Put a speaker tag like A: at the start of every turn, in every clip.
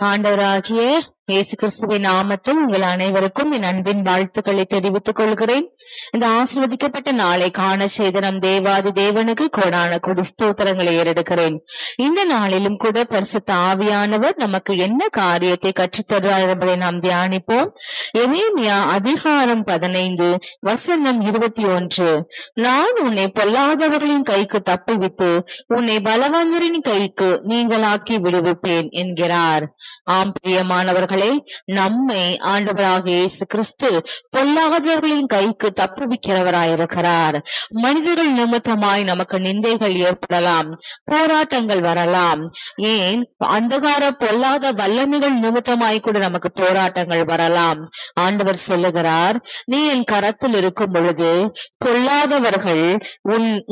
A: ஆண்டவராகிய இயேசு கிறிஸ்துவின் நாமத்தில் உங்கள் அனைவருக்கும் என் அன்பின் வாழ்த்துக்களை தெரிவித்துக் கொள்கிறேன். இந்த ஆசீர்வதிக்கப்பட்ட நாளை காண செய்த நம் தேவாதி தேவனுக்கு கோடான கொடி ஸ்தோத்திரங்களை ஏறெடுக்கிறேன். இந்த நாளிலும் கூட பரிசுத்த ஆவியானவர் நமக்கு என்ன காரியத்தை கற்றுத்தருவார் என்பதை நாம் தியானிப்போம். எரேமியா அதிகாரம் 15 வசனம் 21. நான் உன்னை பொல்லாதவர்களின் கைக்கு தப்புவித்து உன்னை பலவான்களின் கைக்கு நீங்களாக்கி விடுவிப்பேன் என்கிறார். ஆம் பிரியமானவர்களே, நம்மை ஆண்டவராக இயேசு கிறிஸ்து பொல்லாதவர்களின் கைக்கு தப்புவிக்கிறவராயிருக்கிறார். மனிதர்கள் நிமித்தமாய் நமக்கு நிந்தைகள் ஏற்படலாம், போராட்டங்கள் வரலாம், ஏன் அந்தகார பொல்லாத வல்லமைகள் நிமித்தமாய் கூட நமக்கு போராட்டங்கள் வரலாம். ஆண்டவர் சொல்லுகிறார், நீ என் கரத்தில் இருக்கும் பொழுது பொல்லாதவர்கள்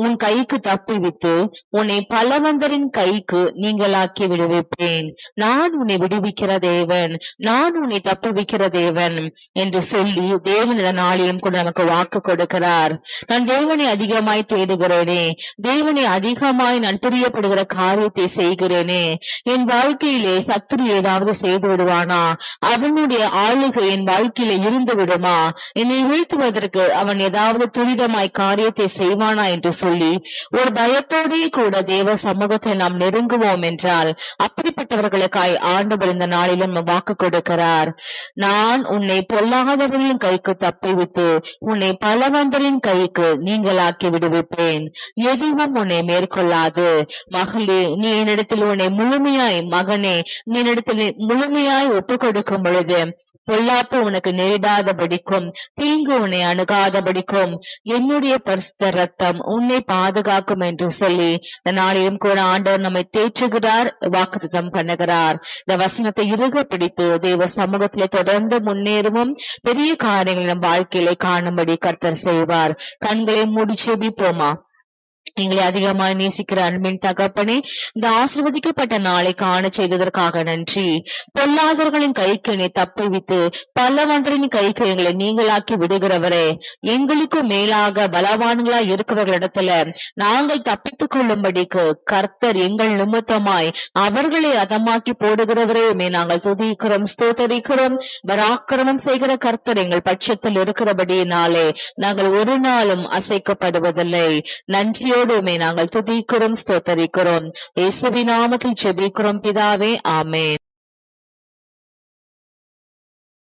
A: உன் கைக்கு தப்புவித்து உன்னை பலவந்தரின் கைக்கு நீங்களாக்கி விடுவிப்பேன். நான் உன்னை விடுவிக்கிற தேவன், நான் உன்னை தப்புவிக்கிற தேவன் என்று சொல்லி தேவன் இந்த நாளிலும் கூட நமக்கு வாக்கு கொடுக்கிறார். நான் தேவனை அதிகமாய் தேடுகிறேனே, தேவனை அதிகமாய் நான் பிரியப்படுகிற காரியத்தை செய்கிறேனே, என் வாழ்க்கையிலே சத்துரு ஏதாவது செய்து விடுவானா, அவனுடைய ஆளுகை என் வாழ்க்கையில இருந்து விடுமா, என்னை வீழ்த்துவதற்கு அவன் ஏதாவது துரிதமாய் காரியத்தை செய்வானா என்று சொல்லி ஒரு பயத்தோடே கூட தேவ சமூகத்தை நாம் நெருங்குவோம் என்றால் அப்படிப்பட்டவர்களுக்காய் ஆண்டவர் இந்த நாளிலும் வாக்கு கொடுக்கிறார். நான் உன்னை பொல்லாதவர்களின் கைக்கு தப்புவித்து உன்னை பலவந்தரின் கைக்கு நீங்களாக்கி விடுவிப்பேன். எதுவும் உன்னை மேற்கொள்ளாது. மகளே, நீ என்னிடத்தில் உன்னை முழுமையாய், மகனே நீ என்னிடத்தில் முழுமையாய் ஒப்புக் கொடுக்கும் பொழுது பொல்லாப்பு உனக்கு நேரிடாதபடிக்கும், தீங்கு உன்னை அணுகாதபடிக்கும் என்னுடைய பரிசுத்த ரத்தம் உன்னை பாதுகாக்கும் என்று சொல்லி இந்த நாளிலும் கூட ஆண்டவர் நம்மை தேற்றுகிறார், வாக்குத்தத்தம் பண்ணுகிறார். இந்த வசனத்தை இறுக பிடித்து தேவ சமூகத்திலே தொடர்ந்து முன்னேறவும் பெரிய காரியங்களை நம் வாழ்க்கையிலே காணும்படி கர்த்தர் செய்வார். கண்களை மூடி செபிப்போமா. எங்களை அதிகமாக நேசிக்கிற அன்பின் தகப்பனே, இந்த ஆசீர்வதிக்கப்பட்ட நாளை காண செய்ததற்காக நன்றி. பொல்லாதவர்களின் கைக்கு என்னை தப்புவித்து பலவந்தரின் கைக்கு எங்களை நீங்களாக்கி விடுகிறவரே, எங்களுக்கும் மேலாக பலவான்களா இருக்கிறவர்களிடத்துல நாங்கள் தப்பித்துக் கொள்ளும்படிக்கு கர்த்தர் எங்கள் நிமித்தமாய் அவர்களை அதமாக்கி போடுகிறவரையுமே நாங்கள் துதிக்கிறோம், ஸ்தோத்தரிக்கிறோம். பராக்கிரமம் செய்கிற கர்த்தர் எங்கள் பட்சத்தில் இருக்கிறபடியினாலே நாங்கள் ஒரு நாளும் அசைக்கப்படுவதில்லை. நன்றியோடு நாங்கள் துதிக்கிறோம், ஸ்தோத்தரிக்கிறோம். இயேசுவின் நாமத்தில் ஜெபிக்கிறோம் பிதாவே, ஆமென்.